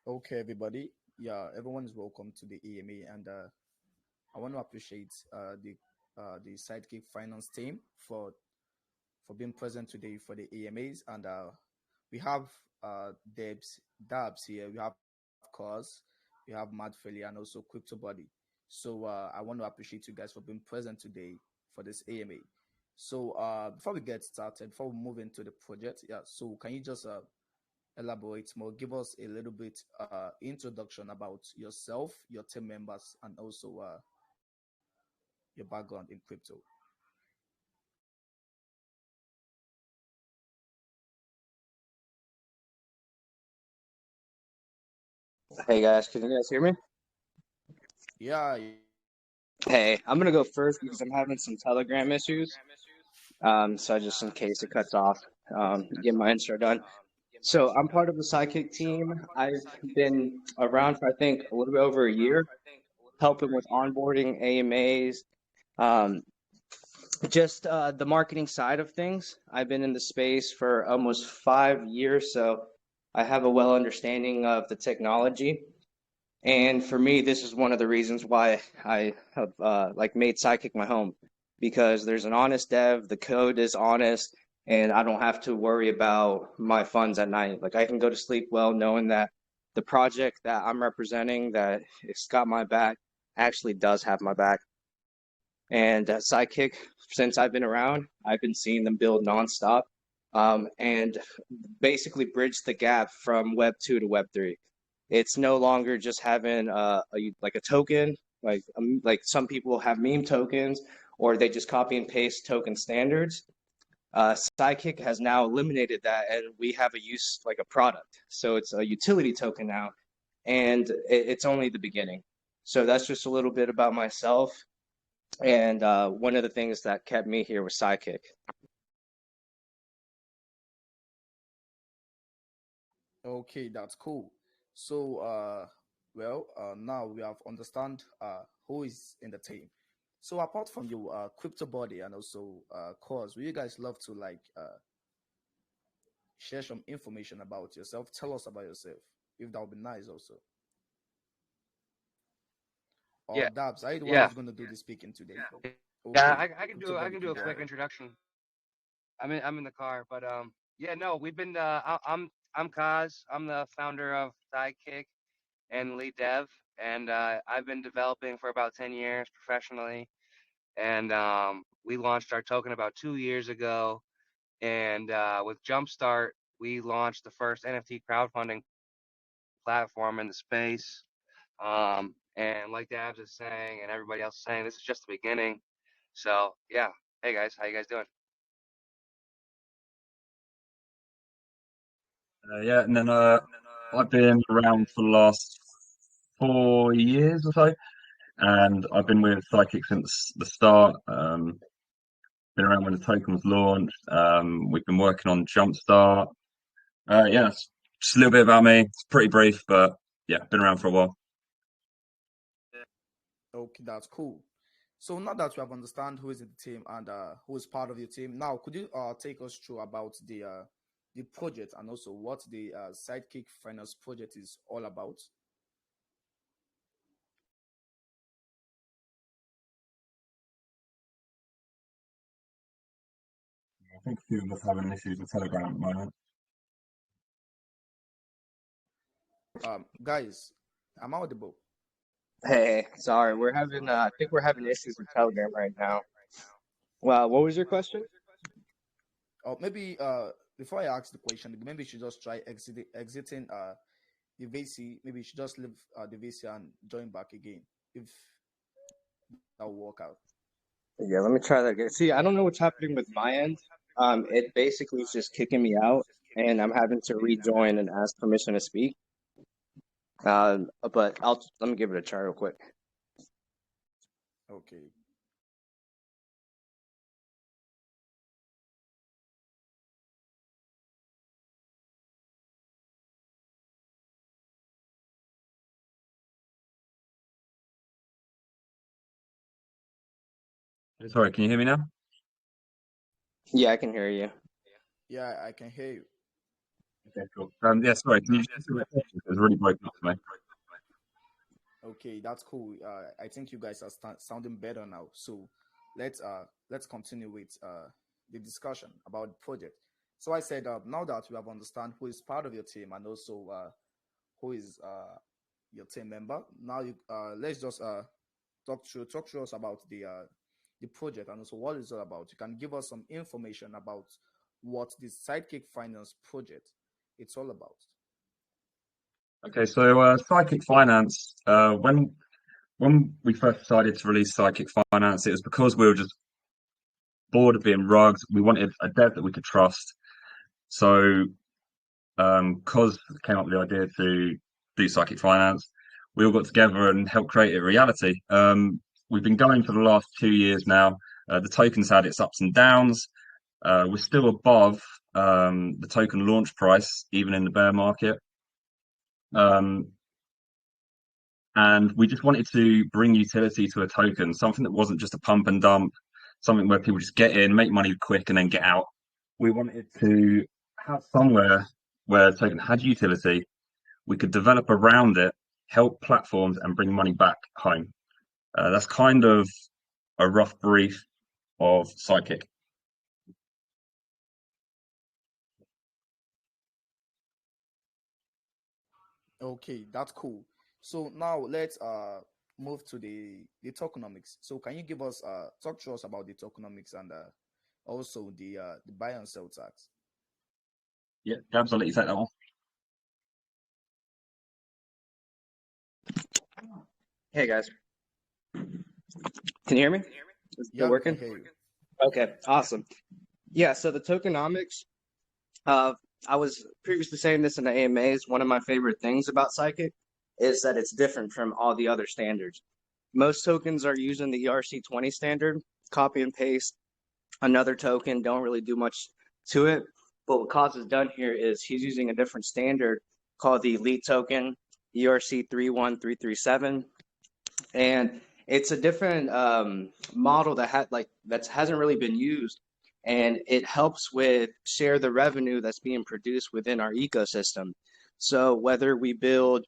Okay, everybody. Yeah, everyone is welcome to the EMA, and I want to appreciate the Sidekick Finance team for being present today for the EMAs, and we have Dabs here, we have Cause, we have Mad Fairly, and also Crypto Body. So I want to appreciate you guys for being present today for this AMA. So before we get started, before we move into the project, yeah. So can you just elaborate more, give us a little bit introduction about yourself, your team members, and also your background in crypto? Hey guys, can you guys hear me? Yeah. Hey, I'm gonna go first because I'm having some Telegram issues. So just in case it cuts off, get my intro done. So I'm part of the Sidekick team. I've been around for I think a little bit over a year, helping with onboarding AMAs, um, just the marketing side of things. I've been in the space for almost 5 years, so I have a well understanding of the technology. And for me, this is one of the reasons why I have like made Sidekick my home because there's an honest dev, the code is honest, and I don't have to worry about my funds at night. Like I can go to sleep well knowing that the project that I'm representing, that it's got my back, actually does have my back. And Sidekick, since I've been around, I've been seeing them build nonstop, and basically bridge the gap from Web 2 to Web 3. It's no longer just having like a token, like some people have meme tokens, or they just copy and paste token standards. Sidekick has now eliminated that, and we have a use like a product. So it's a utility token now, and it's only the beginning. So that's just a little bit about myself, and one of the things that kept me here was Sidekick. Okay, that's cool. So now we have understand who is in the team. So apart from you, crypto body and also cause, would you guys love to share some information about yourself? Tell us about yourself, if that would be nice also. Or Yeah, Dabs, are you the one yeah, who's going to do the speaking today? yeah. Okay, I can crypto do I body can do can a go quick ahead. introduction. I'm in the car, but yeah, no, we've been I'm Kaz. I'm the founder of Sidekick and lead dev, and I've been developing for about 10 years professionally, and we launched our token about 2 years ago, and with Jumpstart, we launched the first NFT crowdfunding platform in the space. And like Dabs is saying, and everybody else is saying, this is just the beginning. So yeah, hey guys, how you guys doing? Yeah, and then I've been around for the last 4 years or so, and I've been with Psychic since the start. Been around when the token was launched. We've been working on Jumpstart. Yeah, it's just a little bit about me. It's pretty brief, but yeah, been around for a while. Okay, that's cool. So now that we have understand who is in the team and who is part of your team, now could you take us through about the project and also what the Sidekick Finance project is all about? I think a few of us having issues with Telegram at the moment. Guys, I'm audible. Hey, sorry, we're having I think we're having issues with Telegram right now. Well, what was your question? Or maybe before I ask the question, maybe you should just try exiting the VC. Maybe you should just leave the VC and join back again if that will work out. Yeah, let me try that again. See, I don't know what's happening with my end. It basically is just kicking me out, and I'm having to rejoin and ask permission to speak. But let me give it a try real quick. Okay. Sorry, can you hear me now? Yeah, I can hear you. Yeah, I can hear you. Okay, cool. Yeah, sorry, can you just repeat the question? It was really broken up for me. Okay, that's cool. I think you guys are sounding better now. So let's continue with the discussion about the project. So I said now that we have understand who is part of your team and also who is your team member. Now you let's just talk to us about the project and also what it's all about. You can give us some information about what the Sidekick Finance project it's all about. Okay, so Psychic Finance, when we first decided to release Psychic Finance, it was because we were just bored of being rugged. We wanted a dev that we could trust. So, Cos came up with the idea to do Psychic Finance. We all got together and helped create it a reality. We've been going for the last 2 years now. The token's had its ups and downs. We're still above the token launch price, even in the bear market. Um, and we just wanted to bring utility to a token, something that wasn't just a pump and dump, something where people just get in, make money quick, and then get out. We wanted to have somewhere where a token had utility, we could develop around it, help platforms, and bring money back home. That's kind of a rough brief of Psychic. Okay, that's cool. So now let's move to the tokenomics. So can you give us talk to us about the tokenomics and also the buy and sell tax? Yeah, Gabs, I'll let you take that one. Hey guys, can you hear me? Is it still Yeah, we can working? hear you. Okay, awesome. Yeah, so the tokenomics, uh, I was previously saying this in the AMAs. One of my favorite things about Psychic is that it's different from all the other standards. Most tokens are using the ERC20 standard, copy and paste another token, don't really do much to it. But what Cause has done here is he's using a different standard called the elite token, ERC 31337. And it's a different model that hasn't really been used, and it helps with share the revenue that's being produced within our ecosystem. So whether we build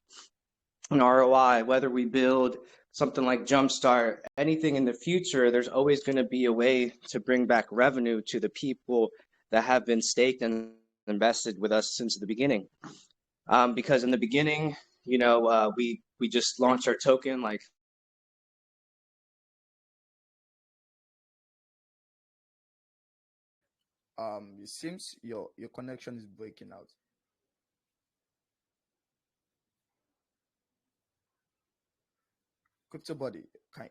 an ROI, whether we build something like Jumpstart, anything in the future, there's always going to be a way to bring back revenue to the people that have been staked and invested with us since the beginning. Because in the beginning, we just launched our token like It seems your connection is breaking out. Crypto body,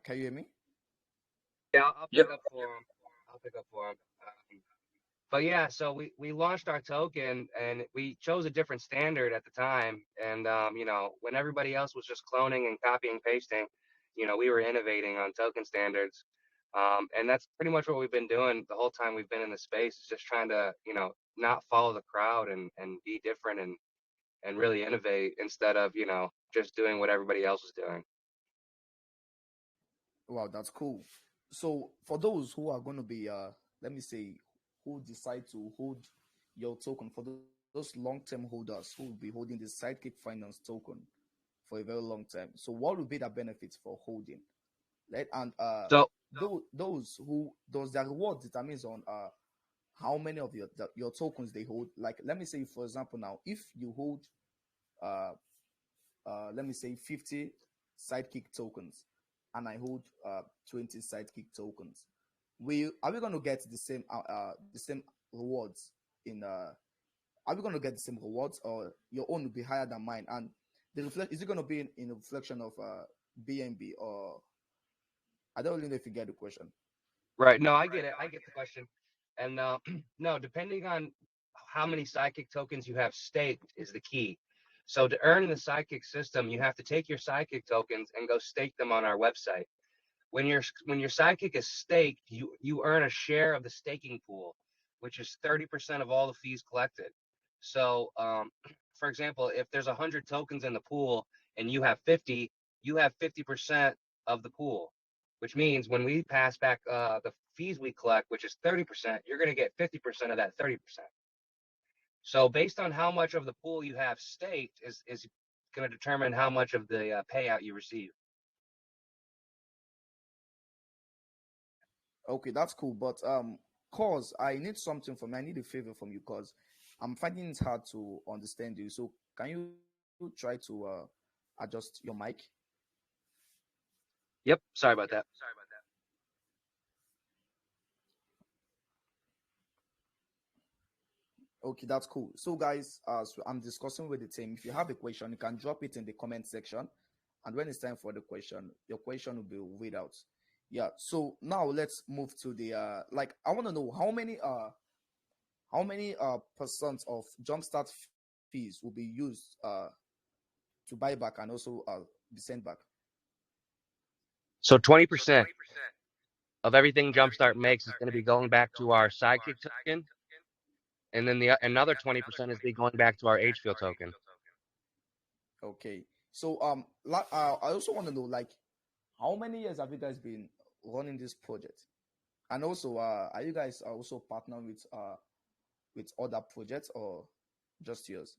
can you hear me? Yeah, I'll Yep. pick up for him. I'll pick up for him. But yeah, so we launched our token and we chose a different standard at the time. And when everybody else was just cloning and copying pasting, we were innovating on token standards. And that's pretty much what we've been doing the whole time we've been in the space, is just trying to, not follow the crowd and be different and really innovate instead of, just doing what everybody else is doing. Wow, that's cool. So for those who are going to be, let me say, who decide to hold your token, for those long-term holders who will be holding the Sidekick Finance token for a very long time. So what would be the benefits for holding? Right, and So those their reward determines on how many of your tokens they hold. Like let me say, for example, now if you hold uh let me say 50 Sidekick tokens and I hold 20 Sidekick tokens, we are we going to get the same rewards in are we going to get the same rewards, or your own will be higher than mine? And the reflect is it going to be in a reflection of BNB, or I don't really know if you get the question. right. No, I get it. I get the question. And no, depending on how many psychic tokens you have staked is the key. So to earn in the psychic system, you have to take your psychic tokens and go stake them on our website. When your psychic is staked, you earn a share of the staking pool, which is 30% of all the fees collected. So, for example, if there's 100 tokens in the pool and you have 50, you have 50% of the pool, which means when we pass back the fees we collect, which is 30%, you're going to get 50% of that 30%. So based on how much of the pool you have staked is going to determine how much of the payout you receive. Okay, that's cool. But cause I need something from you. I need a favor from you, cause I'm finding it hard to understand you. So can you try to adjust your mic? Yep. Sorry about that. Okay, that's cool. So, guys, so I'm discussing with the team. If you have a question, you can drop it in the comment section, and when it's time for the question, your question will be read out. Yeah. So now let's move to the like. I want to know how many percent of jumpstart fees will be used to buy back and also be sent back. So 20% of everything Jumpstart makes is going to be going back to our Sidekick token, and then the another 20% is be going back to our HField token. Okay. So I also want to know like how many years have you guys been running this project? And also, are you guys also partnering with other projects or just yours?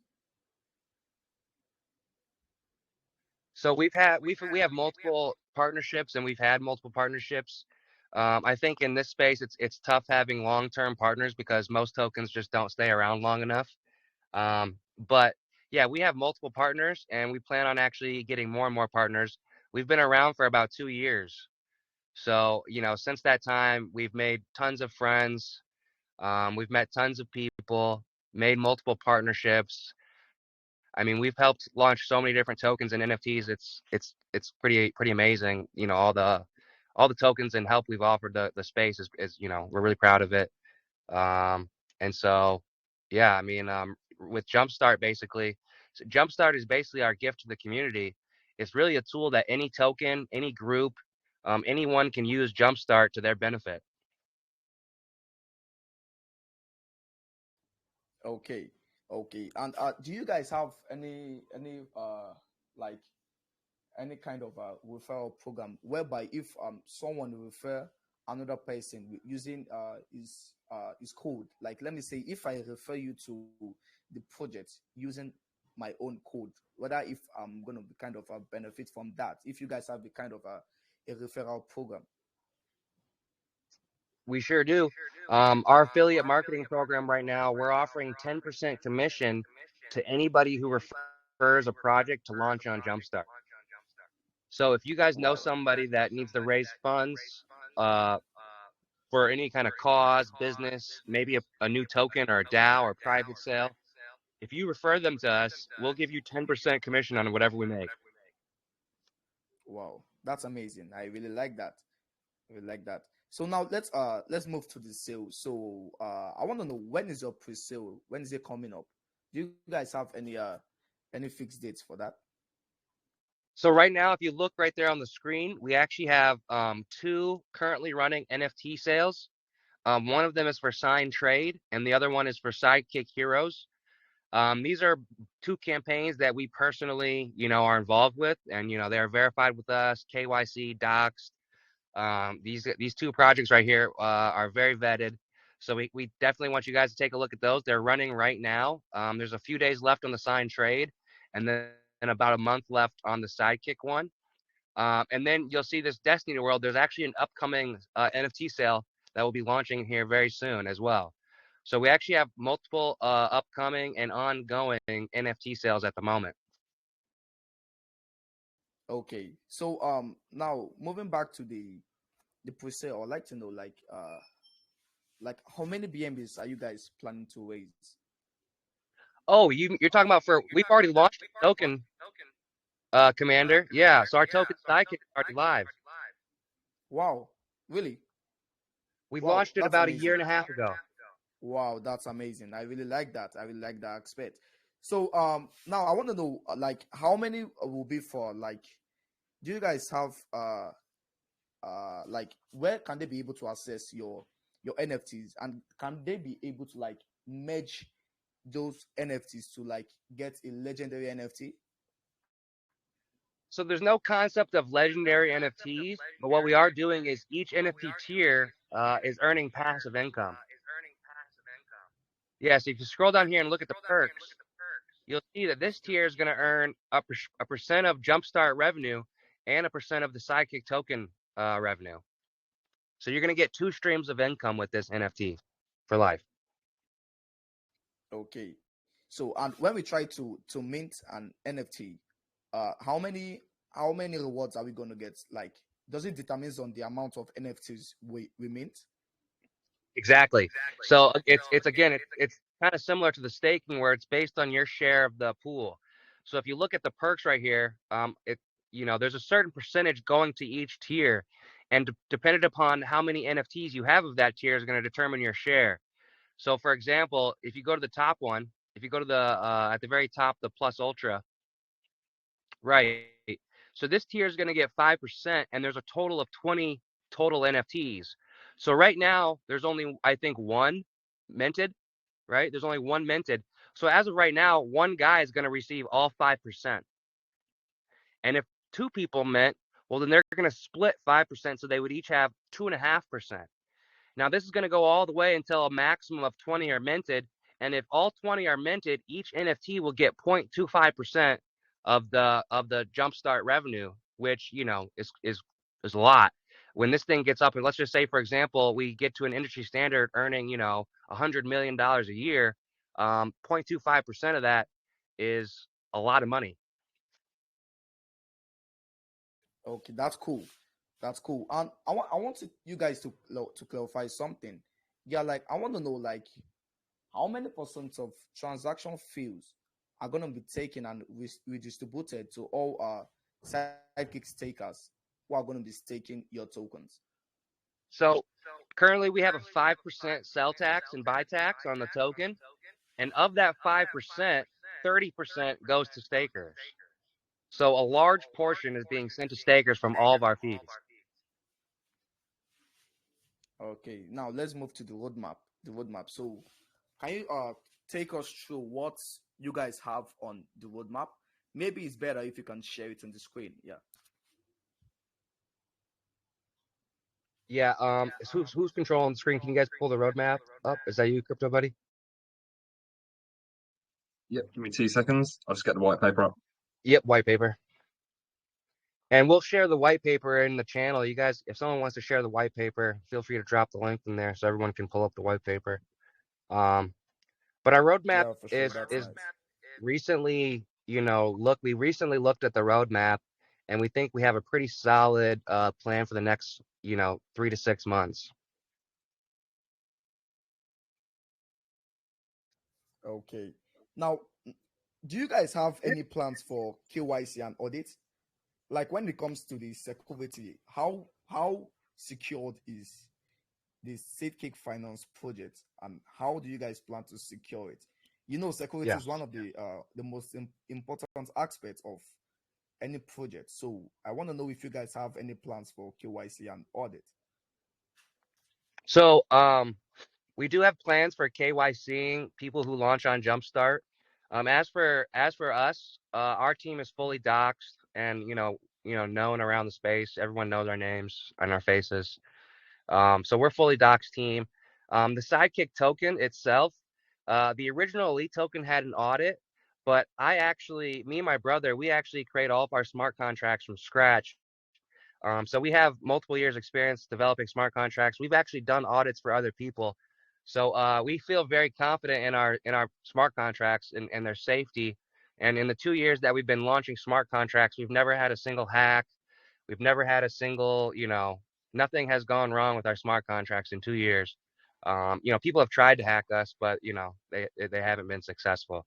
So we have multiple partnerships, and we've had multiple partnerships. I think in this space, it's tough having long-term partners because most tokens just don't stay around long enough. But yeah, we have multiple partners, and we plan on actually getting more and more partners. We've been around for about 2 years. So, since that time, we've made tons of friends. We've met tons of people, made multiple partnerships. I mean, we've helped launch so many different tokens and NFTs. It's pretty amazing. All the tokens and help we've offered the space is we're really proud of it. Um, and so, yeah, I mean, with Jumpstart, basically, so Jumpstart is basically our gift to the community. It's really a tool that any token, any group, anyone can use Jumpstart to their benefit. Okay, okay. And do you guys have any like any kind of referral program whereby if someone refer another person using his code, like let me say if I refer you to the project using my own code, whether if I'm gonna be kind of a benefit from that, if you guys have a kind of a referral program. We sure do. Our affiliate marketing program right now, we're offering 10% commission to anybody who refers a project to launch on Jumpstart. So if you guys know Wow. somebody that needs to raise funds uh, for any kind of cause, business, maybe a new token or a DAO or private sale, if you refer them to us, we'll give you 10% commission on whatever we make. Wow, that's amazing. I really like that. I really like that. So now let's move to the sale. So I want to know, when is your pre-sale? When is it coming up? Do you guys have any fixed dates for that? So right now, if you look right there on the screen, we actually have two currently running NFT sales. One of them is for Sign Trade, and the other one is for Sidekick Heroes. These are two campaigns that we personally, are involved with, and they are verified with us, KYC, docs. These two projects right here are very vetted, so we definitely want you guys to take a look at those. They're running right now. There's a few days left on the Sign Trade, and then about a month left on the Sidekick one. And then you'll see this Destiny World. There's actually an upcoming NFT sale that will be launching here very soon as well. So we actually have multiple upcoming and ongoing NFT sales at the moment. Okay. So now moving back to the pre-sale, I'd like to know like how many BNBs are you guys planning to raise? Oh, you're talking about we've already launched a token, Commander. Yeah, so our token Sidekick is already live. Wow, really? We Wow, launched it that's about a amazing. year and a half ago. Wow, that's amazing. I really like that. I really like that aspect. So now I want to know like how many will be for like, do you guys have like where can they be able to access your NFTs, and can they be able to like merge those NFTs to like get a legendary NFT? So there's no concept of legendary NFTs, but what we are doing is each NFT tier is earning passive income. Yeah, so if you scroll down here and look at the perks, you'll see that this tier is going to earn a percent of Jumpstart revenue and a percent of the Sidekick token revenue. So you're going to get 2 streams of income with this NFT for life. Okay. So and when we try to mint an NFT, how many rewards are we going to get? Like, does it determines on the amount of NFTs we mint? Exactly. So it's again it's kind of similar to the staking where it's based on your share of the pool. So if you look at the perks right here, there's a certain percentage going to each tier, and dependent upon how many NFTs you have of that tier is going to determine your share. So for example, if you go to the top one, if you go to the at the very top, the Plus Ultra, right? So this tier is going to get 5%, and there's a total of 20 total NFTs. So right now, there's only, I think, one minted, right? There's only one minted. So as of right now, one guy is going to receive all 5%. And if 2 people mint, well, then they're going to split 5%. So they would each have 2.5%. Now, this is going to go all the way until a maximum of 20 are minted. And if all 20 are minted, each NFT will get 0.25% of the jumpstart revenue, which is a lot. When this thing gets up, and let's just say, for example, we get to an industry standard earning $100 million a year, 0.25% of that is a lot of money. Okay, that's cool. That's cool. And I want you guys to clarify something. Yeah, like I want to know like how many percent of transaction fees are going to be taken and redistributed to all sidekick stakers who are going to be staking your tokens. So currently we have a 5% sell tax and buy tax on the token. And of that 5%, 30% goes to stakers. So a large portion is being sent to stakers from all of our fees. Okay, now let's move to the roadmap. The roadmap. So, can you take us through what you guys have on the roadmap? Maybe it's better if you can share it on the screen. Yeah. Yeah, who's controlling the screen? Can you guys pull the roadmap up? Is that you, Crypto Buddy? Yep, give me 2 seconds. I'll just get the white paper up. Yep, white paper. And we'll share the white paper in the channel. You guys, if someone wants to share the white paper, feel free to drop the link in there so everyone can pull up the white paper. But our roadmap Yeah, for sure. That's is nice. recently, we recently looked at the roadmap, and we think we have a pretty solid plan for the next, 3 to 6 months. Okay. Now, do you guys have any plans for KYC and audit? Like when it comes to the security, how secured is the SIDEKICK finance project, and how do you guys plan to secure it? Security Yeah. is one of the most important aspects of any project. So I want to know if you guys have any plans for KYC and audit. So, we do have plans for KYCing people who launch on Jumpstart. As for us, our team is fully doxed and known around the space. Everyone knows our names and our faces. So we're fully doxed team. The Sidekick token itself, the original Elite token had an audit, but me and my brother, we actually create all of our smart contracts from scratch. So we have multiple years experience developing smart contracts. We've actually done audits for other people. So we feel very confident in our smart contracts and their safety. And in the 2 years that we've been launching smart contracts, we've never had a single hack. We've never had a single, nothing has gone wrong with our smart contracts in 2 years. People have tried to hack us, but they haven't been successful.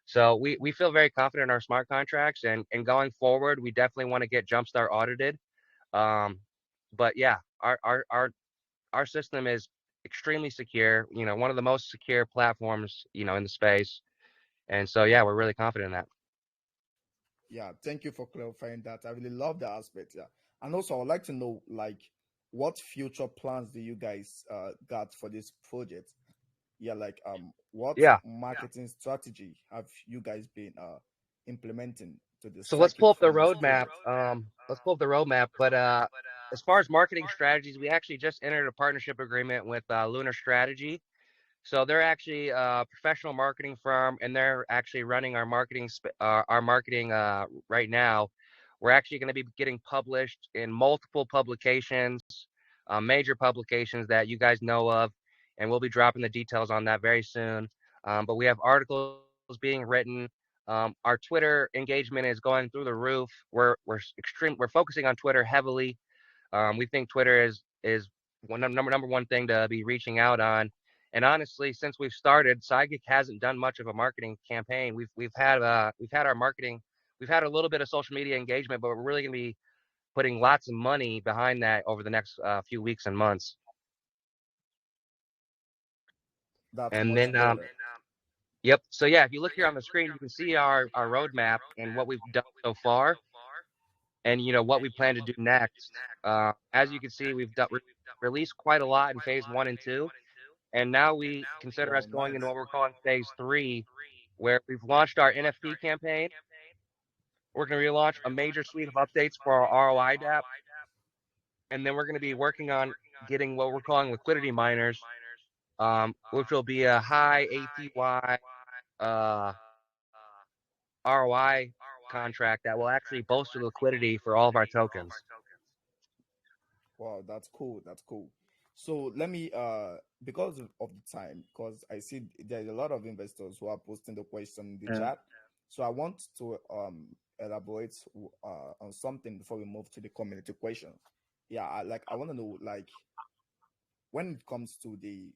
So we feel very confident in our smart contracts, and going forward, we definitely want to get Jumpstart audited. But yeah, our system is extremely secure, one of the most secure platforms, in the space. And so, yeah, we're really confident in that. Yeah, thank you for clarifying that. I really love that aspect. Yeah, and also I would like to know like what future plans do you guys got for this project? Yeah, like what Yeah. marketing strategy have you guys been implementing to the So let's pull psychic up the finance roadmap. project? Let's pull up the roadmap. But as far as marketing strategies, we actually just entered a partnership agreement with Lunar Strategy. So they're actually a professional marketing firm, and they're actually running our marketing right now. We're actually going to be getting published in multiple publications, major publications that you guys know of, and we'll be dropping the details on that very soon. But we have articles being written. Our Twitter engagement is going through the roof. We're focusing on Twitter heavily. We think Twitter is number one thing to be reaching out on. And honestly, since we've started, SIDEKICK hasn't done much of a marketing campaign. We've had our marketing, we've had a little bit of social media engagement, but we're really going to be putting lots of money behind that over the next few weeks and months. That's And much then, better. yep. So yeah, if you look here on the screen, you can see our roadmap and what we've done so far, and what we plan to do next. As you can see, released quite a lot in phase 1 and 2. And now we consider us Wow, going into nice. what we're calling phase 3, where we've launched our NFT campaign. We're going to relaunch a major suite of updates for our ROI DApp. And then we're going to be working on getting what we're calling liquidity miners, which will be a high APY uh, ROI contract that will actually bolster liquidity for all of our tokens. Wow, that's cool. That's cool. So let me because of the time, because I see there's a lot of investors who are posting the question in the Yeah. chat. So I want to elaborate on something before we move to the community question. Yeah, I want to know, like, when it comes to the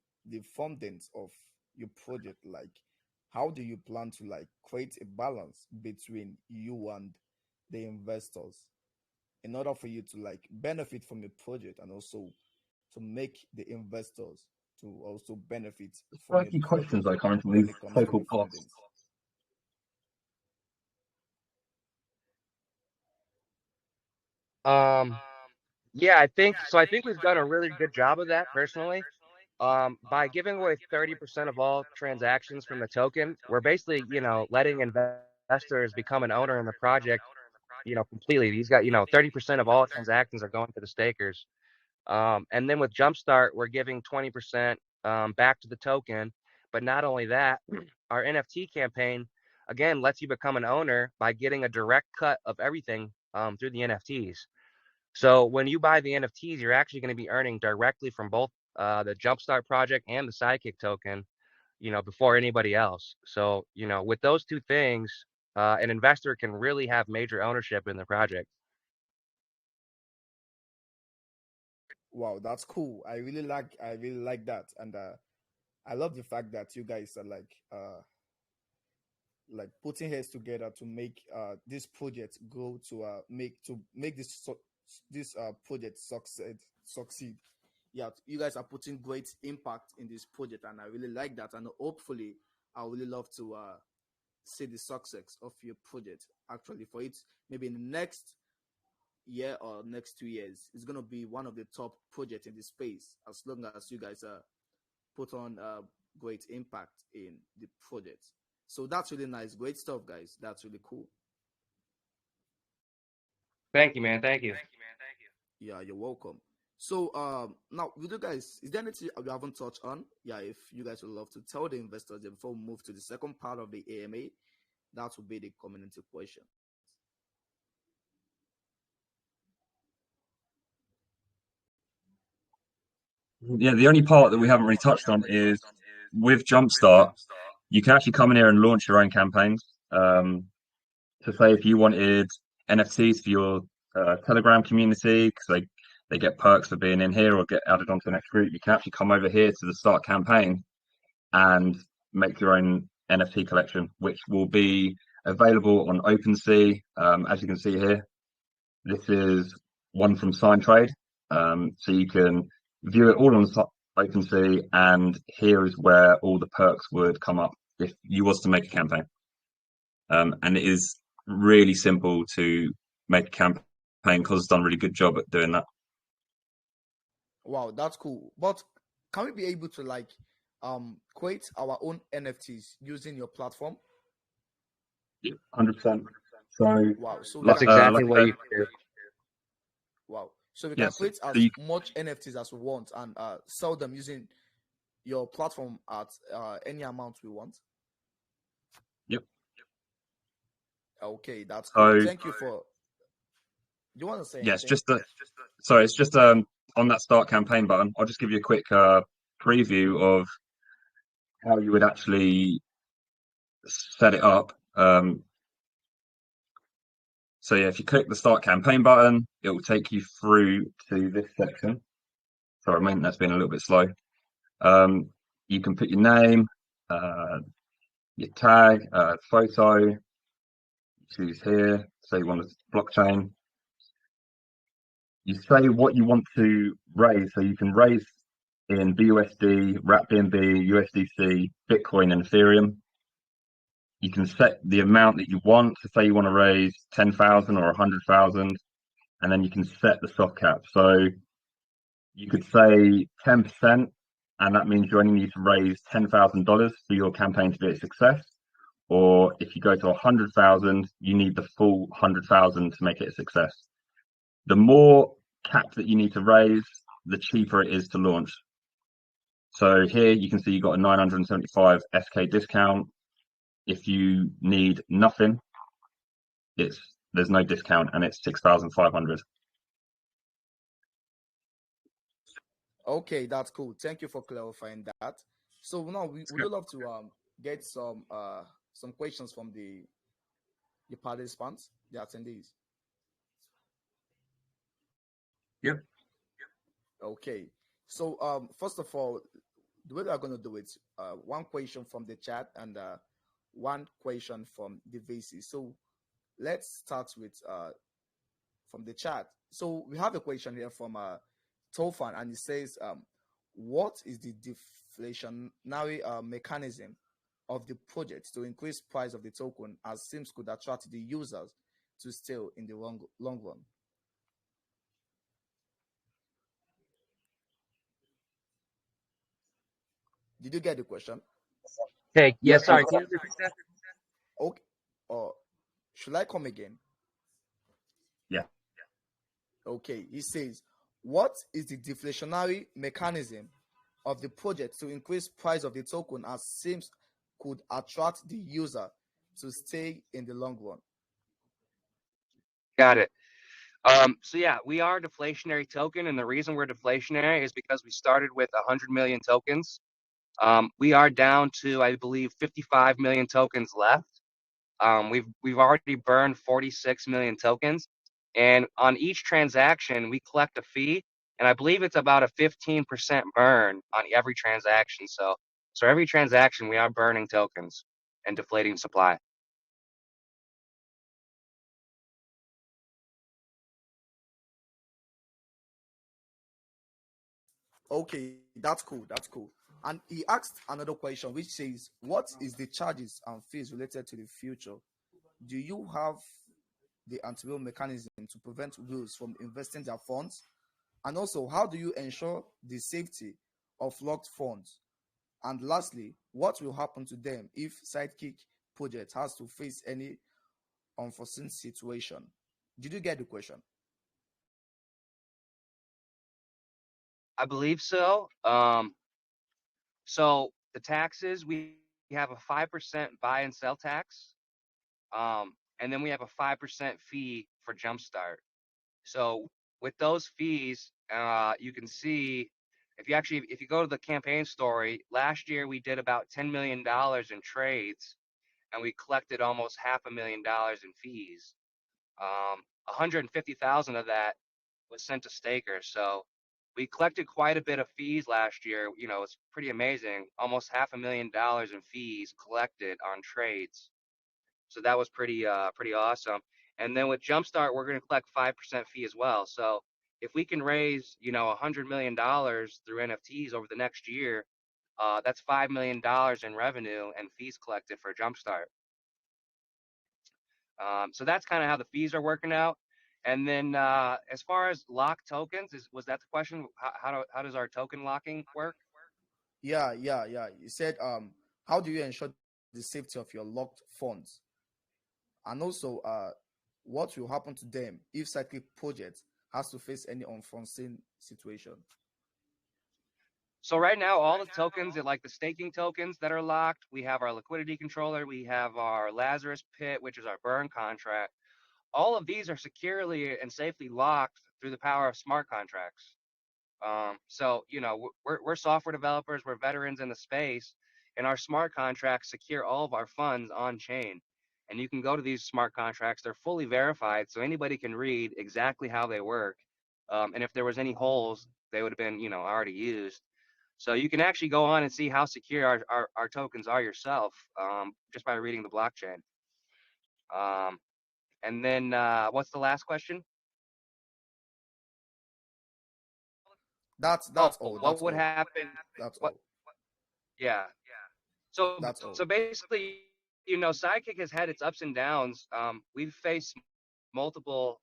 funding of your project, like, how do you plan to like create a balance between you and the investors in order for you to like benefit from your project and also to make the investors to also benefit from Quite a your few questions project though coming from when these it comes to the so-called funding? bots. Um, yeah, I think we've done a really good job of that personally. By giving away 30% of all transactions from the token, we're basically, letting investors become an owner in the project, completely. These got, 30% of all transactions are going to the stakers. And then with Jumpstart, we're giving 20% back to the token. But not only that, our NFT campaign, again, lets you become an owner by getting a direct cut of everything through the NFTs. So when you buy the NFTs, you're actually going to be earning directly from both the Jumpstart project and the Sidekick token, before anybody else. So, with those two things, an investor can really have major ownership in the project. Wow, that's cool. I really like that. And I love the fact that you guys are like putting heads together to make this project grow to make this project succeed. Yeah, you guys are putting great impact in this project, and I really like that. And hopefully, I really love to see the success of your project. Actually, for it, maybe in the next year or next 2 years, it's gonna be one of the top projects in this space. As long as you guys put on great impact in the project. So that's really nice. Great stuff, guys. That's really cool. Thank you, man. Thank you. Yeah, you're welcome. So now with you guys, is there anything you haven't touched on? Yeah, if you guys would love to tell the investors before we move to the second part of the AMA, that would be the community question. Yeah, the only part that we haven't really touched on is with Jumpstart, you can actually come in here and launch your own campaigns. To say if you wanted NFTs for your Telegram community, because they get perks for being in here or get added onto the next group, you can actually come over here to the start campaign and make your own NFT collection, which will be available on OpenSea. As you can see here, this is one from Sign Trade. So you can view it all on OpenSea, and here is where all the perks would come up if you was to make a campaign. And it is really simple to make a campaign because it's done a really good job at doing that. Wow, that's cool. But can we be able to like create our own NFTs using your platform? 100%. So, Wow. So we That's can exactly like what I you said, can do. wow. So we can yes. create So as you much NFTs as we want and sell them using your platform at any amount we want. Yep. Okay, that's cool. So Thank you for. You want to say yeah, it's anything? just that. So it's just on that start campaign button. I'll just give you a quick preview of how you would actually set it up. So yeah, if you click the start campaign button, it will take you through to this section. Sorry, mate, that's been a little bit slow. You can put your name, your tag, photo, choose here, say you want a blockchain. You say what you want to raise, so you can raise in BUSD, wrap BNB, USDC, Bitcoin, and Ethereum. You can set the amount that you want. So say you want to raise 10,000 or 100,000, and then you can set the soft cap. So you could say 10%, and that means you only need to raise $10,000 for your campaign to be a success. Or if you go to 100,000, you need the full 100,000 to make it a success. The more cap that you need to raise, the cheaper it is to launch. So here you can see you got a 975 SK discount. If you need nothing, there's no discount and it's 6,500. Okay, that's cool. Thank you for clarifying that. So now we would love to get some questions from the participants, the attendees. Yep. Okay. So first of all, the way we are going to do it, one question from the chat and one question from the VC. So let's start with from the chat. So we have a question here from Tofan, and it says, what is the deflationary mechanism of the project to increase price of the token, as Sims could attract the users to stay in the long run? Did you get the question? Okay. Yeah. Yep. Sorry. Can you repeat that? Okay. Or should I come again? Yeah. Okay. He says, what is the deflationary mechanism of the project to increase price of the token, as Sims could attract the user to stay in the long run? Got it. So yeah, we are a deflationary token, and the reason we're deflationary is because we started with 100 million tokens. We are down to, I believe, 55 million tokens left. We've already burned 46 million tokens, and on each transaction we collect a fee, and I believe it's about a 15% burn on every transaction. So every transaction we are burning tokens and deflating supply. Okay, that's cool. That's cool. And he asked another question, which says, what is the charges and fees related to the future? Do you have the anti-whale mechanism to prevent whales from investing their funds? And also, how do you ensure the safety of locked funds? And lastly, what will happen to them if Sidekick project has to face any unforeseen situation? Did you get the question? I believe so. So the taxes, we have a 5% buy and sell tax, and then we have a 5% fee for Jumpstart. So with those fees, you can see if you go to the campaign story, last year we did about $10 million in trades, and we collected almost $500,000 in fees. 150,000 of that was sent to stakers. So we collected quite a bit of fees last year. It's pretty amazing. Almost $500,000 in fees collected on trades. So that was pretty awesome. And then with Jumpstart, we're going to collect 5% fee as well. So if we can raise, $100 million through NFTs over the next year, that's $5 million in revenue and fees collected for Jumpstart. So that's kind of how the fees are working out. And then as far as lock tokens, was that the question? How does our token locking work? Yeah. You said, how do you ensure the safety of your locked funds? And also, what will happen to them if Cyclic project has to face any unforeseen situation? So right now, all the tokens, like the staking tokens that are locked, we have our liquidity controller, we have our Lazarus pit, which is our burn contract. All of these are securely and safely locked through the power of smart contracts. So we're software developers, we're veterans in the space, and our smart contracts secure all of our funds on chain. And you can go to these smart contracts; they're fully verified, so anybody can read exactly how they work. And if there was any holes, they would have been already used. So you can actually go on and see how secure our tokens are yourself, just by reading the blockchain. Um, and then what's the last question? That's Oh, all. what That's would all. happen? That's What? all. Yeah. So That's all. so basically, Sidekick has had its ups and downs. We've faced multiple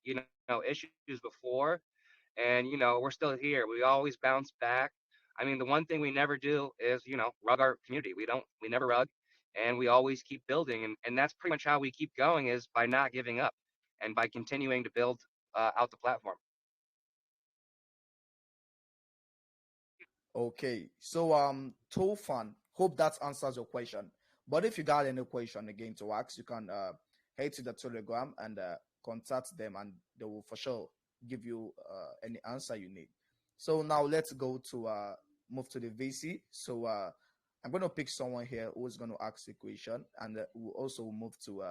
issues before, and we're still here. We always bounce back. I mean, the one thing we never do is rug our community. We never rug, and we always keep building, and that's pretty much how we keep going, is by not giving up and by continuing to build out the platform. Okay. So Tofan, hope that answers your question. But if you got any question again to ask, you can head to the Telegram and contact them, and they will for sure give you any answer you need. So now let's go to move to the VC. So I'm going to pick someone here who is going to ask a question, and we'll also move to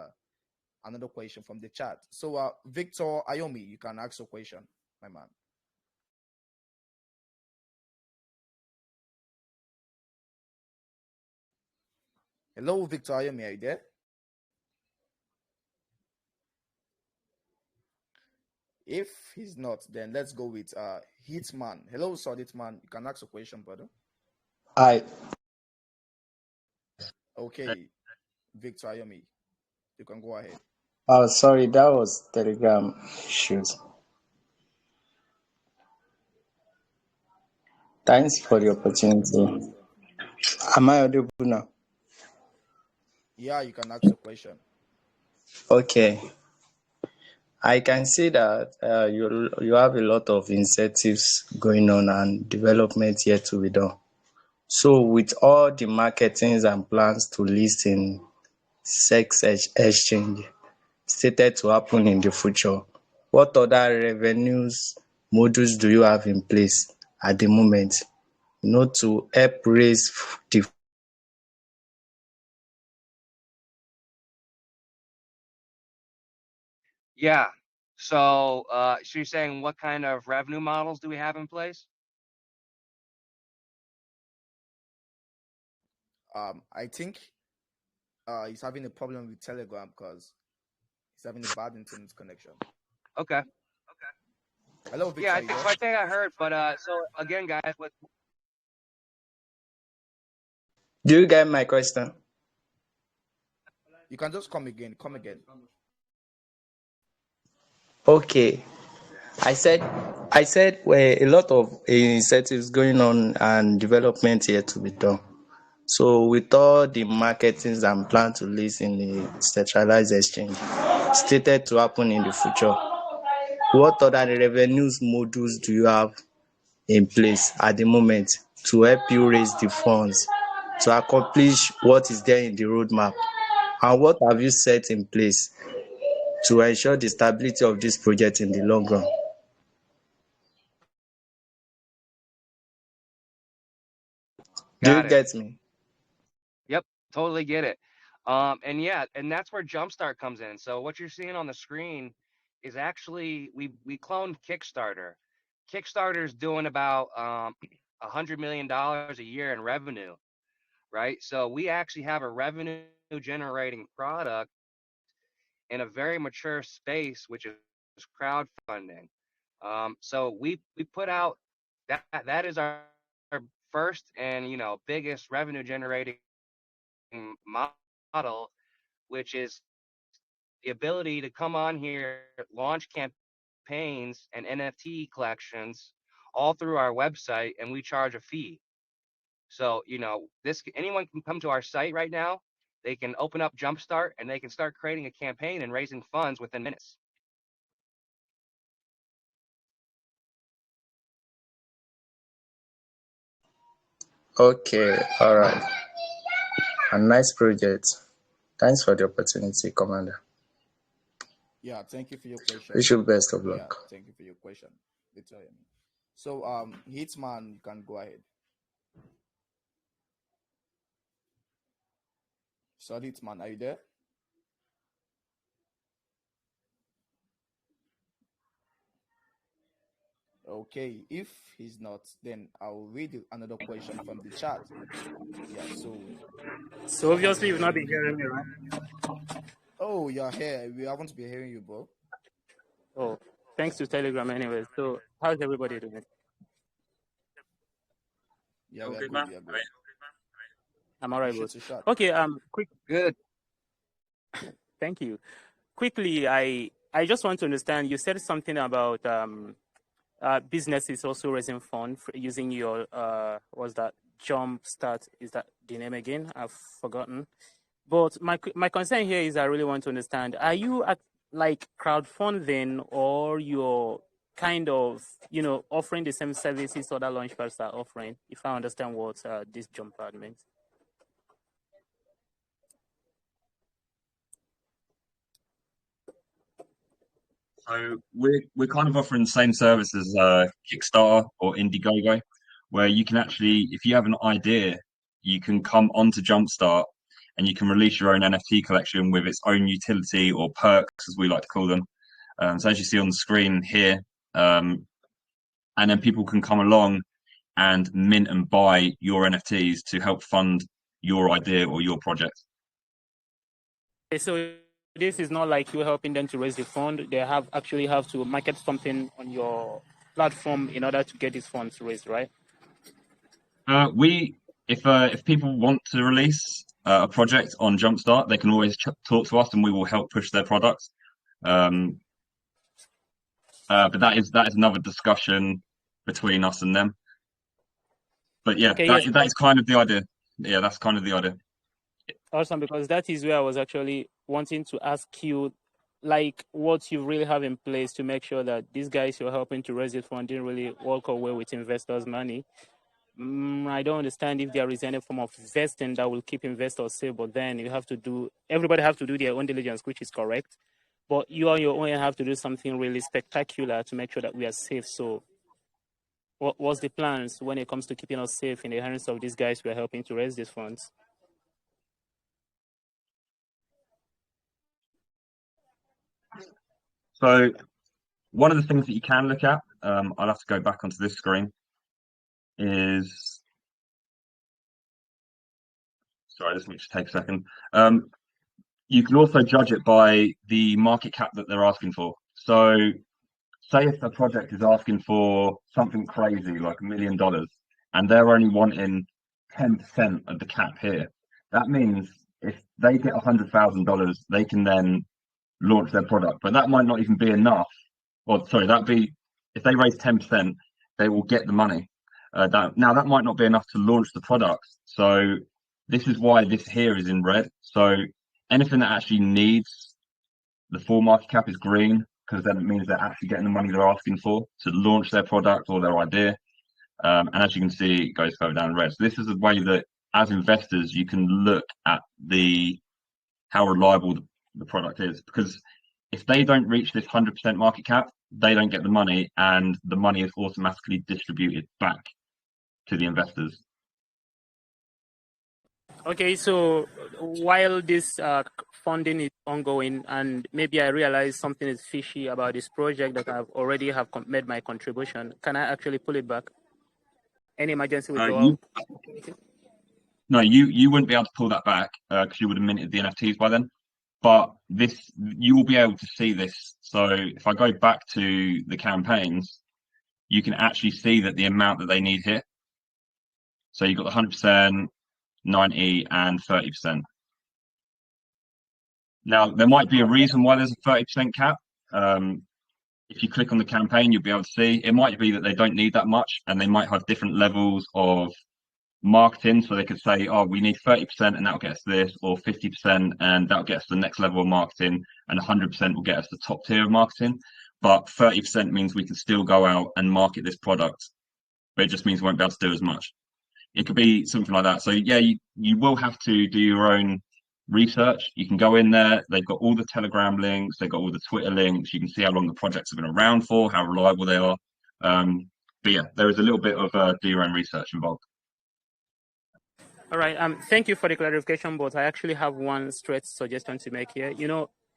another question from the chat. So Victor Ayomi, you can ask a question, my man. Hello, Victor Ayomi, are you there? If he's not, then let's go with Hitman. Hello, sir, Hitman. You can ask a question, brother. I Okay, Victor Ayomi, you can go ahead. oh sorry, that was Telegram issues. Thanks for the opportunity. Am I audible now? Yeah, you can ask a question. Okay. I can see that you have a lot of incentives going on and development yet to be done. So with all the marketings and plans to list in exchange stated to happen in the future, what other revenues modules do you have in place at the moment, to help raise the Yeah. So you're saying what kind of revenue models do we have in place? I think he's having a problem with Telegram because he's having a bad internet connection. Okay. Hello, Yeah, Victor, are you there? I think I heard, but so again, guys, with Do you get my question? You can just come again. Come again. Okay. I said well, a lot of incentives going on and development here to be done. So with all the marketings and plan to list in the centralized exchange stated to happen in the future, what other revenues modules do you have in place at the moment to help you raise the funds to accomplish what is there in the roadmap? And what have you set in place to ensure the stability of this project in the long run? Do you got it. get me? Yep, totally get it. And yeah, and that's where Jumpstart comes in. So what you're seeing on the screen is actually we cloned Kickstarter. Kickstarter's doing about $100 million a year in revenue, right? So we actually have a revenue generating product in a very mature space, which is crowdfunding. So we put out that is our first and biggest revenue generating model, which is the ability to come on here, launch campaigns and NFT collections all through our website, and we charge a fee. So this anyone can come to our site right now. They can open up Jumpstart and they can start creating a campaign and raising funds within minutes. Okay, all right. A nice project. Thanks for the opportunity, Commander. Yeah, thank you for your question. Wish you best of Yeah, luck. thank you for your question. So, Hitman, you can go ahead. So, Hitman, are you there? Okay, if he's not, then I'll read another question from the chat. Yeah, So obviously you've not been hearing me, right? oh, you're here. We haven't been hearing you, bro. Oh, thanks to Telegram anyway. So how's everybody doing? Yeah, we are All good, good. man. We are good. I'm alright, Shoot boss. your shot. Okay, quick Good. thank you. Quickly, I just want to understand, you said something about businesses also raising funds using your what's that, Jumpstart, is that the name again? I've forgotten. But my concern here is I really want to understand, are you at like crowdfunding, or you're kind of, offering the same services other launchpads are offering, if I understand what this Jumpstart means? So we're kind of offering the same service as Kickstarter or Indiegogo, where you can actually, if you have an idea, you can come onto Jumpstart and you can release your own NFT collection with its own utility or perks, as we like to call them. So as you see on the screen here, and then people can come along and mint and buy your NFTs to help fund your idea or your project. Okay, so this is not like you're helping them to raise the fund. They actually have to market something on your platform in order to get these funds raised, right? If people want to release a project on Jumpstart, they can always talk to us, and we will help push their products. But that is another discussion between us and them. But yeah, Okay, yes, that is kind of the idea. Yeah, that's kind of the idea. awesome, because that is where I was actually wanting to ask you, like, what you really have in place to make sure that these guys you're helping to raise it fund didn't really walk away with investors' money. I don't understand if there is any form of vesting that will keep investors safe, but then everybody have to do their own diligence, which is correct. But you on your own have to do something really spectacular to make sure that we are safe. So what's the plans when it comes to keeping us safe in the hands of these guys we are helping to raise these funds? So one of the things that you can look at, I'll have to go back onto this screen, is sorry, this will just take a second. You can also judge it by the market cap that they're asking for. So say if a project is asking for something crazy like $1 million and they're only wanting 10% of the cap here, that means if they get $100,000, they can then launch their product. But that might not even be enough. Or sorry, that'd be if they raise 10%, they will get the money. Now that might not be enough to launch the product. So this is why this here is in red. So anything that actually needs the full market cap is green, because then it means they're actually getting the money they're asking for to launch their product or their idea. And as you can see, it goes further down red. So this is a way that, as investors, you can look at how reliable the product is. Because if they don't reach this 100% market cap, they don't get the money, and the money is automatically distributed back to the investors. Okay, so while this funding is ongoing, and maybe I realize something is fishy about this project that I've already made my contribution, can I actually pull it back? Any emergency withdrawal? You wouldn't be able to pull that back because you would have minted the NFTs by then. But you will be able to see this. So if I go back to the campaigns, you can actually see that the amount that they need here. So you've got the 100%, 90, and 30%. Now, there might be a reason why there's a 30% cap. If you click on the campaign, you'll be able to see it might be that they don't need that much, and they might have different levels of marketing. So they could say, oh, we need 30% and that'll get us this, or 50% and that'll get us the next level of marketing, and 100% will get us the top tier of marketing. But 30% means we can still go out and market this product, but it just means we won't be able to do as much. It could be something like that. So yeah, you will have to do your own research. You can go in there. They've got all the Telegram links. They've got all the Twitter links. You can see how long the projects have been around for, how reliable they are. But yeah, there is a little bit of do your own research involved. All right. Thank you for the clarification, but I actually have one straight suggestion to make here.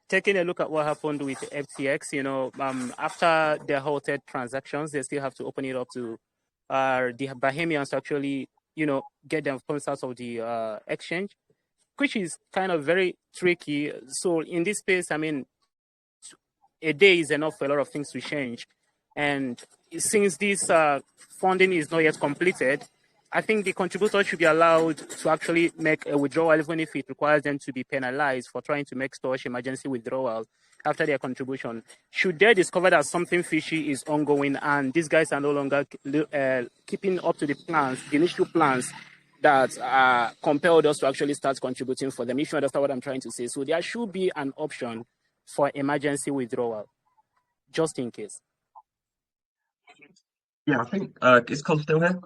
Taking a look at what happened with FTX, after they halted transactions, they still have to open it up to the Bahamians to actually, get them funds out of the exchange, which is kind of very tricky. So in this space, a day is enough for a lot of things to change. And since this funding is not yet completed, I think the contributor should be allowed to actually make a withdrawal, even if it requires them to be penalized for trying to make storage emergency withdrawal after their contribution. Should they discover that something fishy is ongoing and these guys are no longer keeping up to the plans, the initial plans that compelled us to actually start contributing for them, if you understand what I'm trying to say. So there should be an option for emergency withdrawal, just in case. Yeah, I think is Cos still here?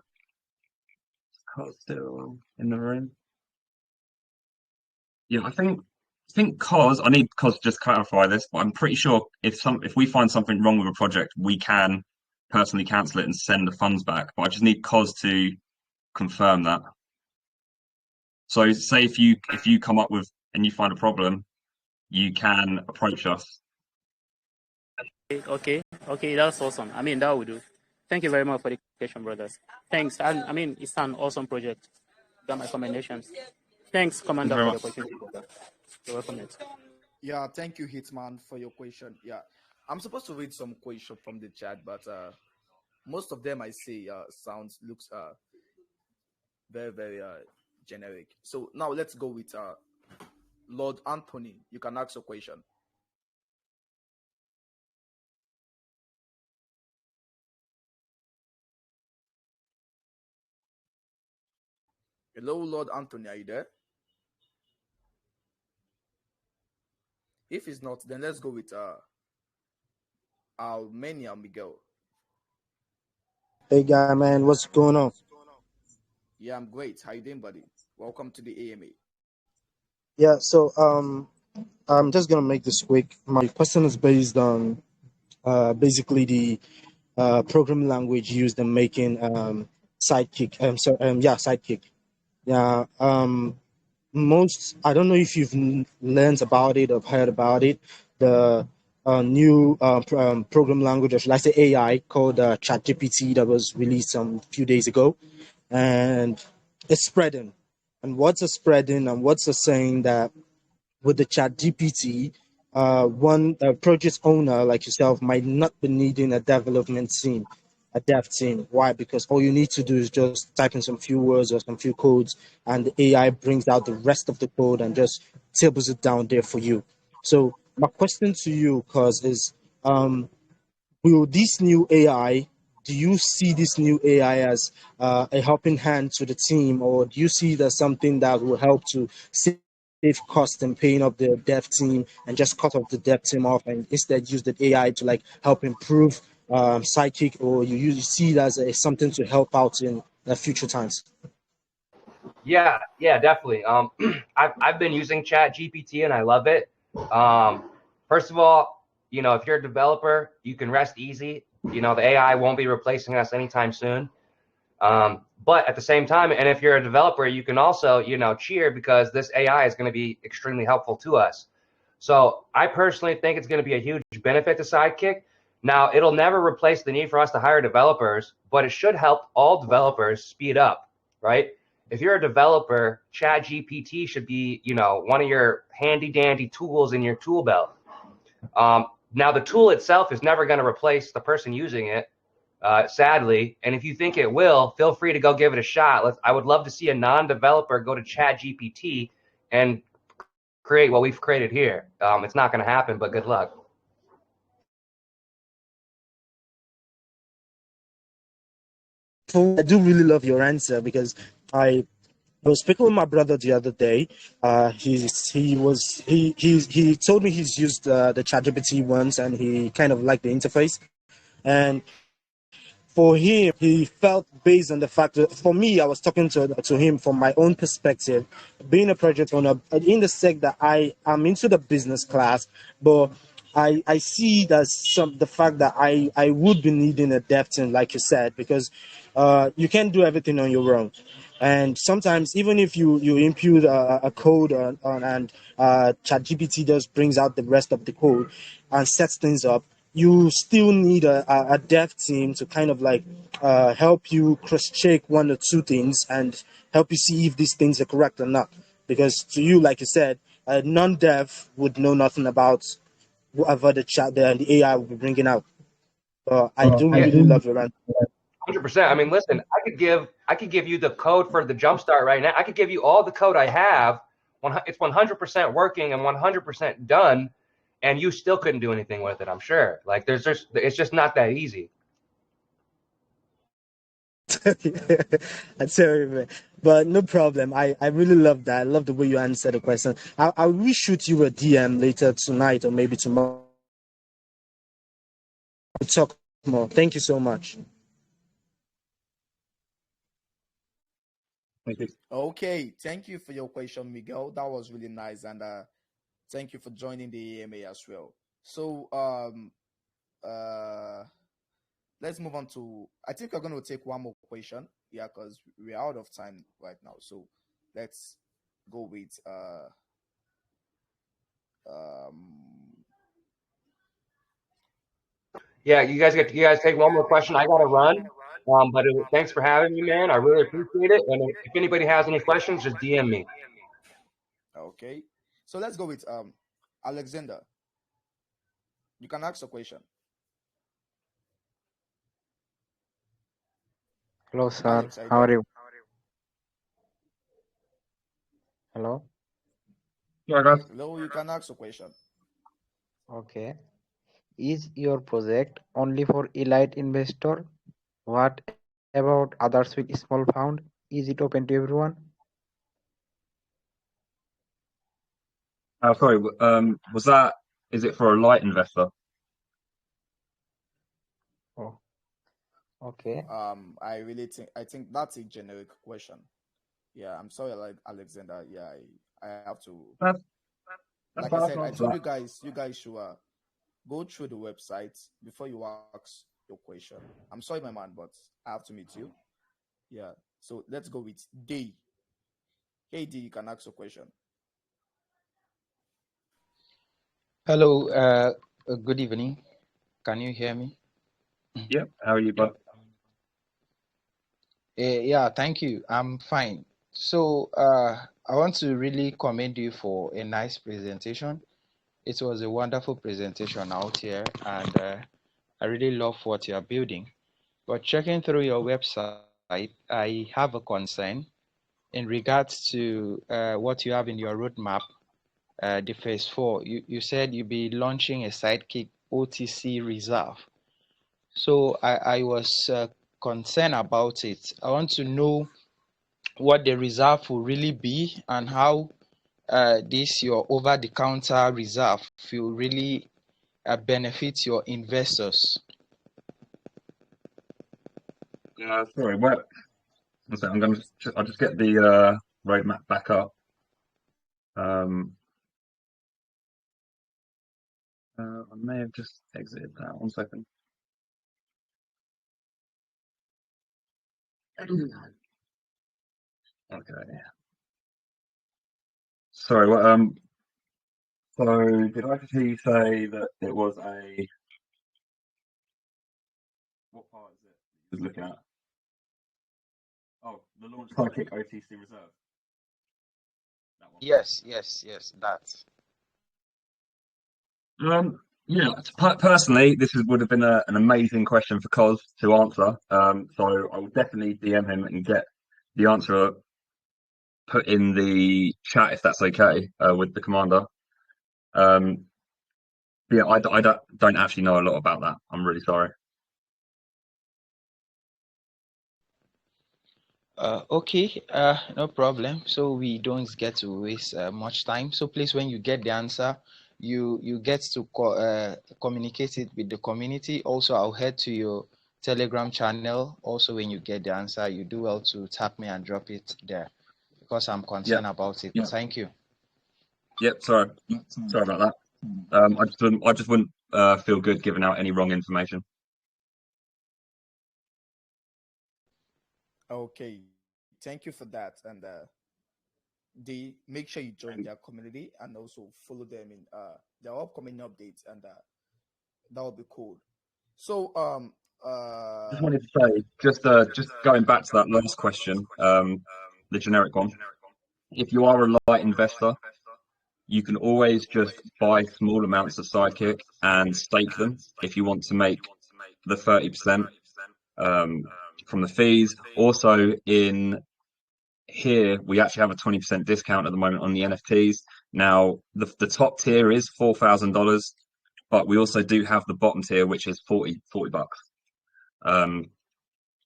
Cos still in the room? Yeah, I think Cos. I need Cos to just clarify this, but I'm pretty sure if we find something wrong with a project, we can personally cancel it and send the funds back. But I just need Cos to confirm that. So say if you come up with and you find a problem, you can approach us. Okay, that's awesome. That would do. Thank you very much for the question, brothers. Thanks. It's an awesome project. Got my commendations. Thanks, Commander, for the opportunity. You're welcome. Yeah, thank you, Hitman, for your question. Yeah, I'm supposed to read some question from the chat, but most of them I see looks very, very generic. So now let's go with Lord Anthony. You can ask a question. Hello, Lord Anthony, are you there? If it's not, then let's go with Armenia Miguel. Hey, guy, man, what's going on? Yeah, I'm great. How you doing, buddy? Welcome to the AMA. Yeah, so I'm just gonna make this quick. My question is based on basically the programming language used in making Sidekick. Sidekick. Yeah. I don't know if you've learned about it or heard about it. The new program language, or should I say AI, called ChatGPT, that was released some few days ago, and it's spreading. And what's spreading, and what's saying that with the ChatGPT, one project owner like yourself might not be needing a development team, a dev team. Why? Because all you need to do is just type in some few words or some few codes, and the AI brings out the rest of the code and just tables it down there for you. So my question to you, Cuz, is will this new AI, do you see this new AI as a helping hand to the team, or do you see it as something that will help to save cost and paying up the dev team and just cut off the dev team off and instead use the AI to like help improve Sidekick, or you see it as something to help out in the future times? Yeah, definitely. I've been using Chat GPT and I love it. First of all, if you're a developer, you can rest easy. The AI won't be replacing us anytime soon. But at the same time, and if you're a developer, you can also, cheer, because this AI is going to be extremely helpful to us. So I personally think it's going to be a huge benefit to Sidekick. Now, it'll never replace the need for us to hire developers, but it should help all developers speed up, right? If you're a developer, ChatGPT should be, one of your handy dandy tools in your tool belt. Now, the tool itself is never going to replace the person using it, sadly. And if you think it will, feel free to go give it a shot. I would love to see a non-developer go to ChatGPT and create what we've created here. It's not going to happen, but good luck. I do really love your answer, because I was speaking with my brother the other day. He told me he's used the ChatGPT once and he kind of liked the interface. And for him, he felt based on the fact that for me, I was talking to him from my own perspective, being a project owner in the sec that I am into the business class, but I see that the fact that I would be needing a dev team, like you said, because you can't do everything on your own. And sometimes, even if you impute a code and ChatGPT just brings out the rest of the code and sets things up, you still need a dev team to kind of like help you cross-check one or two things and help you see if these things are correct or not. Because to you, like you said, a non-dev would know nothing about whatever the AI will be bringing out. I do Yeah, really love your answer. 100%. I mean, listen, I could give you the code for the jumpstart right now. I could give you all the code I have. It's 100% working and 100% done, and you still couldn't do anything with it. I'm sure. Like it's just not that easy. I tell you, man. But no problem. I really love that. I love the way you answer the question. I will shoot you a DM later tonight or maybe tomorrow to talk more. Thank you so much. Thank you. Okay, thank you for your question, Miguel. That was really nice, and thank you for joining the AMA as well. So uh let's move on to. I think we're going to take one more question. Yeah, because we're out of time right now. So let's go with um Yeah, you guys take one more question. I gotta run. But thanks for having me, man. I really appreciate it. And if anybody has any questions, just DM me. okay. So let's go with Alexander. You can ask a question. Hello, sir. Alex, are you How are there? you? Hello. Yeah, guys. Hello, you can ask a question. Okay. Is your project only for elite investor? What about others with small fund? Is it open to everyone? Sorry. Was that? Is it for a light investor? Oh, okay. I think that's a generic question. Yeah, I'm sorry, like Alexander. Yeah, I have to. That's that's Like I fine. I said, can I answer told that. you guys should go through the website before you ask your question. I'm sorry, my man, but I have to meet you. Yeah. So let's go with D. Hey D, you can ask a question. Hello, good evening. Can you hear me? Yep. How are you, bud? Yeah, thank you. I'm fine. So, I want to really commend you for a nice presentation. It was a wonderful presentation out here, and I really love what you're building. But checking through your website, I have a concern in regards to what you have in your roadmap, the phase four. You said you'll be launching a Sidekick OTC reserve. So I was concerned about it. I want to know what the reserve will really be and how this your over-the-counter reserve will really benefit your investors. Sorry. What? One second, I'll just get the roadmap back up. Um, I may have just exited that. One second. Okay. Sorry. What? So did I just hear you say that it was a? What part is it you was looking at? Oh, the launch Sidekick OTC reserve. That one. Yes, that. Yeah, personally, would have been an amazing question for Cos to answer. So I will definitely DM him and get the answer put in the chat if that's okay with the commander. Um, yeah, I don't actually know a lot about that. I'm really sorry. Okay, no problem. So we don't get to waste much time. So please, when you get the answer, you get to communicate it with the community. Also, I'll head to your Telegram channel. Also, when you get the answer, you do well to tap me and drop it there because I'm concerned about it. Thank you. Yep. Sorry about that. I just wouldn't feel good giving out any wrong information. Okay, thank you for that. And they make sure you join their community and also follow them in their upcoming updates, and that would be cool. So Just wanted to say, just going back to that last question, the generic one. If you are a light investor, you can always just buy small amounts of Sidekick and stake them if you want to make the 30% from the fees. Also, in here, we actually have a 20% discount at the moment on the NFTs. Now, the top tier is $4,000, but we also do have the bottom tier, which is 40 bucks. And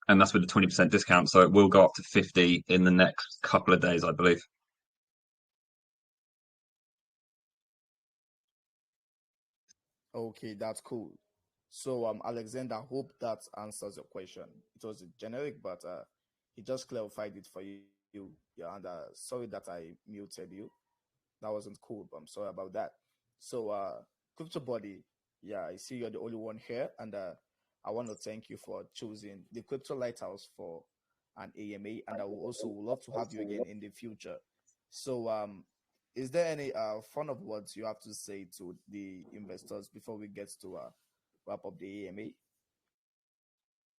that's with the 20% discount. So it will go up to 50 in the next couple of days, I believe. okay, that's cool. So Alexander, hope that answers your question. It was generic, but he just clarified it for you. Yeah, and sorry that I muted you. That wasn't cool, but I'm sorry about that. So Crypto Body, yeah, I see you're the only one here, and I want to thank you for choosing the Crypto Lighthouse for an AMA, and I will also love to have you again in the future. So is there any fun of words you have to say to the investors before we get to wrap up the AMA?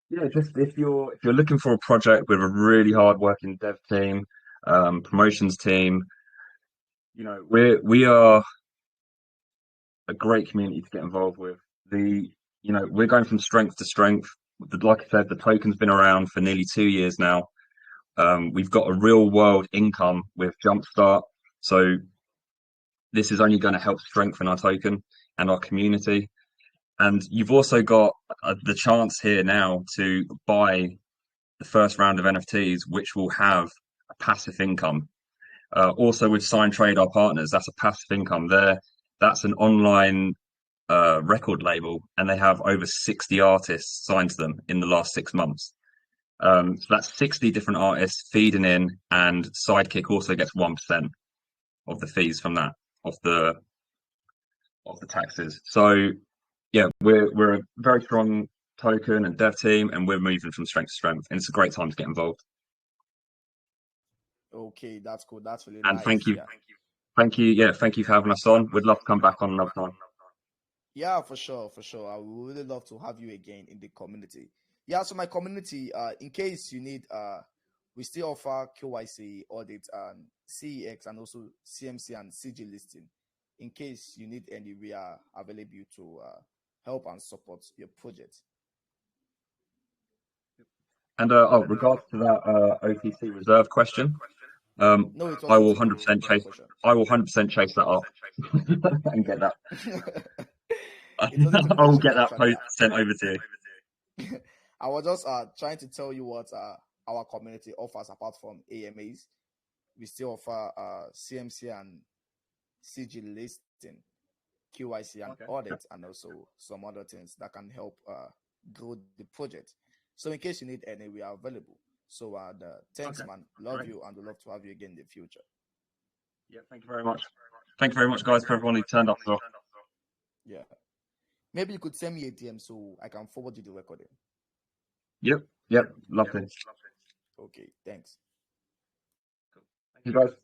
Yeah, just if you're looking for a project with a really hard working dev team, promotions team, we are a great community to get involved with. We're going from strength to strength. Like I said, the token's been around for nearly 2 years now. We've got a real world income with Jumpstart, so this is only going to help strengthen our token and our community. And you've also got the chance here now to buy the first round of NFTs, which will have a passive income. Also with Sign Trade, our partners, that's a passive income there. That's an online record label, and they have over 60 artists signed to them in the last 6 months. So that's 60 different artists feeding in, and Sidekick also gets 1% of the fees from that, of the taxes. So yeah, we're a very strong token and dev team, and we're moving from strength to strength, and it's a great time to get involved. Okay, that's cool. That's really And nice. thank you, Yeah. thank you for having us on. We'd love to come back on another time. Yeah, for sure, for sure. I would really love to have you again in the community. Yeah, so my community, in case you need, we still offer KYC audit and CEX and also CMC and CG listing. In case you need any, we are available to help and support your project. And regards to that OTC reserve question, No, it I will wasn't a 100% reserve chase. question. I will 100% chase that up and get that. It wasn't a I will question get that actually. post sent over to you. I was just trying to tell you what our community offers apart from AMAs. We still offer CMC and CG listing, QIC and Okay. audit, and also some other things that can help grow the project. So in case you need any, we are available. So thanks, Okay. man. Love Great. you, and would love to have you again in the future. Yeah, thank you very much. Thank you very much, guys, for everyone who turned up as well. Yeah. Maybe you could send me a DM so I can forward you the recording. Yep, lovely. Okay, thanks. Thank you, guys.